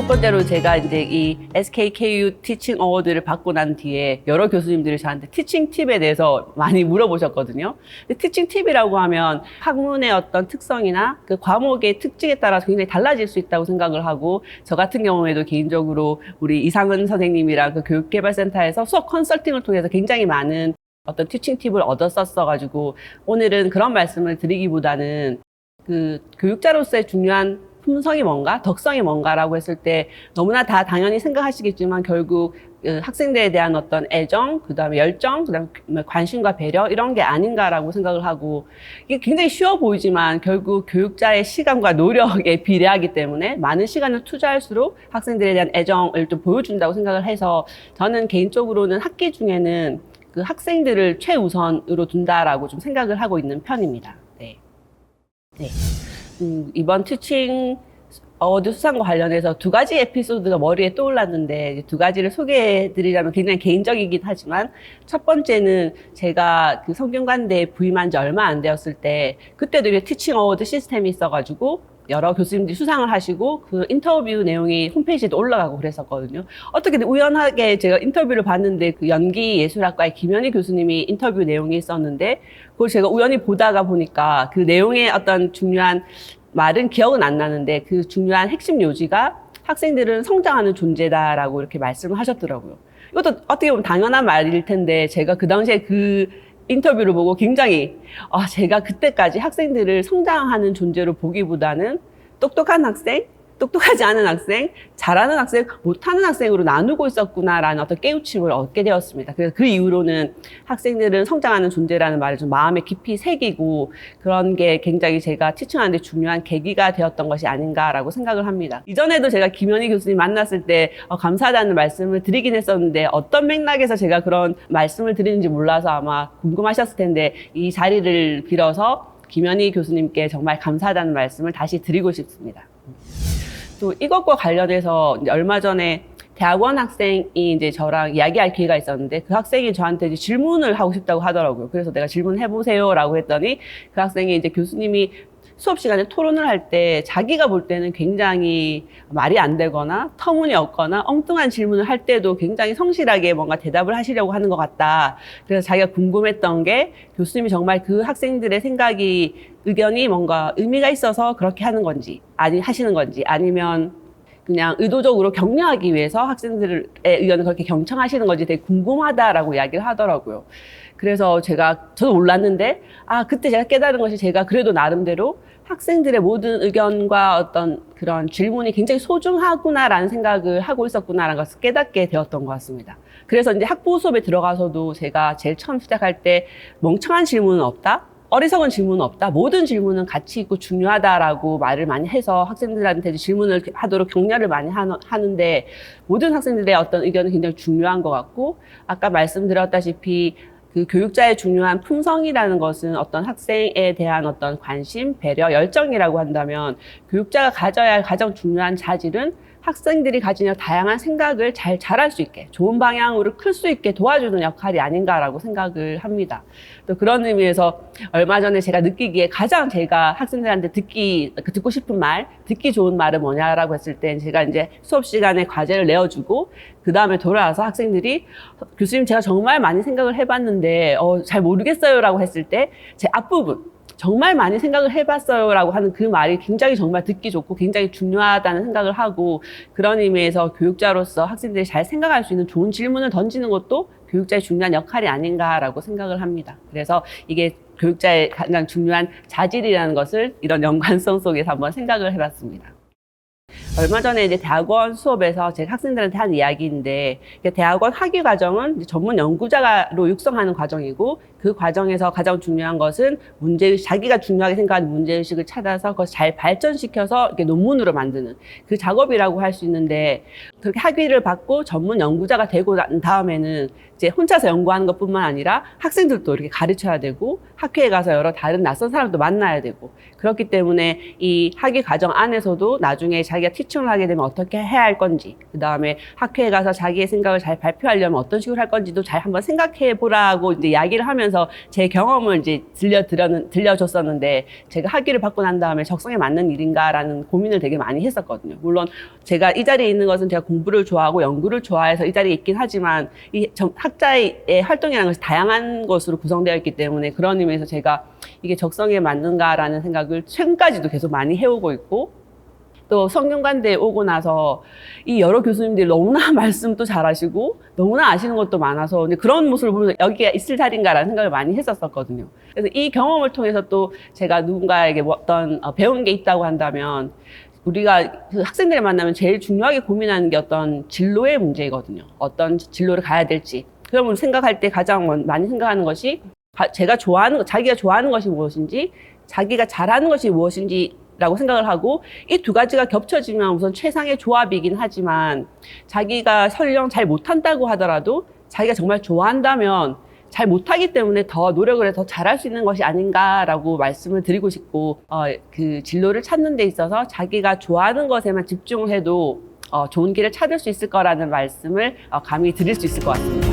첫 번째로 제가 이제 이 SKKU 티칭 어워드를 받고 난 뒤에 여러 교수님들이 저한테 티칭 팁에 대해서 많이 물어보셨거든요. 근데 티칭 팁이라고 하면 학문의 어떤 특성이나 그 과목의 특징에 따라서 굉장히 달라질 수 있다고 생각을 하고, 저 같은 경우에도 개인적으로 우리 이상은 선생님이랑 그 교육개발센터에서 수업 컨설팅을 통해서 굉장히 많은 어떤 티칭 팁을 얻었었어가지고, 오늘은 그런 말씀을 드리기보다는 그 교육자로서의 중요한 품성이 뭔가, 덕성이 뭔가라고 했을 때 너무나 다 당연히 생각하시겠지만 결국 학생들에 대한 어떤 애정, 그 다음에 열정, 그 다음에 관심과 배려, 이런 게 아닌가라고 생각을 하고, 이게 굉장히 쉬워 보이지만 결국 교육자의 시간과 노력에 비례하기 때문에 많은 시간을 투자할수록 학생들에 대한 애정을 좀 보여준다고 생각을 해서, 저는 개인적으로는 학기 중에는 그 학생들을 최우선으로 둔다라고 좀 생각을 하고 있는 편입니다. 네. 네. 이번 티칭 어워드 수상과 관련해서 두 가지 에피소드가 머리에 떠올랐는데, 두 가지를 소개해 드리자면 굉장히 개인적이긴 하지만, 첫 번째는 제가 그 성균관대에 부임한 지 얼마 안 되었을 때, 그때도 이제 티칭 어워드 시스템이 있어가지고 여러 교수님들이 수상을 하시고 그 인터뷰 내용이 홈페이지에도 올라가고 그랬었거든요. 어떻게 우연하게 제가 인터뷰를 봤는데 그 연기예술학과의 김현희 교수님이 인터뷰 내용이 있었는데, 그걸 제가 우연히 보다가 보니까 그 내용의 어떤 중요한 말은 기억은 안 나는데, 그 중요한 핵심 요지가 학생들은 성장하는 존재다라고 이렇게 말씀을 하셨더라고요. 이것도 어떻게 보면 당연한 말일 텐데, 제가 그 당시에 그 인터뷰를 보고 굉장히 제가 그때까지 학생들을 성장하는 존재로 보기보다는 똑똑한 학생, 똑똑하지 않은 학생, 잘하는 학생, 못하는 학생으로 나누고 있었구나라는 어떤 깨우침을 얻게 되었습니다. 그래서 그 이후로는 학생들은 성장하는 존재라는 말을 좀 마음에 깊이 새기고, 그런 게 굉장히 제가 티칭하는 데 중요한 계기가 되었던 것이 아닌가라고 생각을 합니다. 이전에도 제가 김현희 교수님 만났을 때 감사하다는 말씀을 드리긴 했었는데, 어떤 맥락에서 제가 그런 말씀을 드리는지 몰라서 아마 궁금하셨을 텐데, 이 자리를 빌어서 김현희 교수님께 정말 감사하다는 말씀을 다시 드리고 싶습니다. 또 이것과 관련해서 이제 얼마 전에 대학원 학생이 이제 저랑 이야기할 기회가 있었는데, 그 학생이 저한테 이제 질문을 하고 싶다고 하더라고요. 그래서 내가 질문해 보세요라고 했더니, 그 학생이 이제 교수님이 수업 시간에 토론을 할 때 자기가 볼 때는 굉장히 말이 안 되거나 터무니없거나 엉뚱한 질문을 할 때도 굉장히 성실하게 뭔가 대답을 하시려고 하는 것 같다. 그래서 자기가 궁금했던 게, 교수님이 정말 그 학생들의 의견이 뭔가 의미가 있어서 그렇게 하는 건지, 하시는 건지, 아니면 그냥 의도적으로 격려하기 위해서 학생들의 의견을 그렇게 경청하시는 건지 되게 궁금하다라고 이야기를 하더라고요. 그래서 저도 몰랐는데, 그때 제가 깨달은 것이, 제가 그래도 나름대로 학생들의 모든 의견과 어떤 그런 질문이 굉장히 소중하구나라는 생각을 하고 있었구나라는 것을 깨닫게 되었던 것 같습니다. 그래서 이제 학부 수업에 들어가서도 제가 제일 처음 시작할 때, 멍청한 질문은 없다, 어리석은 질문은 없다, 모든 질문은 가치 있고 중요하다라고 말을 많이 해서 학생들한테 질문을 하도록 격려를 많이 하는데, 모든 학생들의 어떤 의견은 굉장히 중요한 것 같고, 아까 말씀드렸다시피 그 교육자의 중요한 품성이라는 것은 어떤 학생에 대한 어떤 관심, 배려, 열정이라고 한다면, 교육자가 가져야 할 가장 중요한 자질은 학생들이 가지는 다양한 생각을 잘 자랄 수 있게, 좋은 방향으로 클 수 있게 도와주는 역할이 아닌가라고 생각을 합니다. 또 그런 의미에서 얼마 전에 제가 느끼기에 가장 제가 학생들한테 듣고 싶은 말, 듣기 좋은 말은 뭐냐라고 했을 때, 제가 이제 수업 시간에 과제를 내어주고 그 다음에 돌아와서 학생들이, 교수님 제가 정말 많이 생각을 해봤는데 잘 모르겠어요 라고 했을 때, 제 앞부분, 정말 많이 생각을 해봤어요 라고 하는 그 말이 굉장히 정말 듣기 좋고 굉장히 중요하다는 생각을 하고, 그런 의미에서 교육자로서 학생들이 잘 생각할 수 있는 좋은 질문을 던지는 것도 교육자의 중요한 역할이 아닌가라고 생각을 합니다. 그래서 이게 교육자의 가장 중요한 자질이라는 것을 이런 연관성 속에서 한번 생각을 해봤습니다. 얼마 전에 이제 대학원 수업에서 제가 학생들한테 한 이야기인데, 대학원 학위 과정은 전문 연구자로 육성하는 과정이고, 그 과정에서 가장 중요한 것은 자기가 중요하게 생각하는 문제의식을 찾아서 그것을 잘 발전시켜서 이렇게 논문으로 만드는 그 작업이라고 할 수 있는데, 그렇게 학위를 받고 전문 연구자가 되고 난 다음에는 이제 혼자서 연구하는 것뿐만 아니라 학생들도 이렇게 가르쳐야 되고 학회에 가서 여러 다른 낯선 사람도 만나야 되고 그렇기 때문에 이 학위 과정 안에서도 나중에 자기가 티칭을 하게 되면 어떻게 해야 할 건지 그 다음에 학회에 가서 자기의 생각을 잘 발표하려면 어떤 식으로 할 건지도 잘 한번 생각해 보라고 이제 이야기를 하면서 제 경험을 이제 들려줬었는데 제가 학위를 받고 난 다음에 적성에 맞는 일인가라는 고민을 되게 많이 했었거든요. 물론 제가 이 자리에 있는 것은 제가 공부를 좋아하고 연구를 좋아해서 이 자리에 있긴 하지만 이 학자의 활동이라는 것이 다양한 것으로 구성되어 있기 때문에 그런 의미에서 제가 이게 적성에 맞는가라는 생각을 최근까지도 계속 많이 해오고 있고 또 성균관대에 오고 나서 이 여러 교수님들이 너무나 말씀도 잘하시고 너무나 아시는 것도 많아서 근데 그런 모습을 보면서 여기가 있을 자리인가라는 생각을 많이 했었거든요. 그래서 이 경험을 통해서 또 제가 누군가에게 어떤 배운 게 있다고 한다면 우리가 그 학생들을 만나면 제일 중요하게 고민하는 게 어떤 진로의 문제이거든요. 어떤 진로를 가야 될지. 그러면 생각할 때 가장 많이 생각하는 것이 자기가 좋아하는 것이 무엇인지, 자기가 잘하는 것이 무엇인지라고 생각을 하고 이 두 가지가 겹쳐지면 우선 최상의 조합이긴 하지만 자기가 설령 잘 못한다고 하더라도 자기가 정말 좋아한다면 잘 못하기 때문에 더 노력을 해서 잘할 수 있는 것이 아닌가라고 말씀을 드리고 싶고 그 진로를 찾는 데 있어서 자기가 좋아하는 것에만 집중을 해도 좋은 길을 찾을 수 있을 거라는 말씀을 감히 드릴 수 있을 것 같습니다.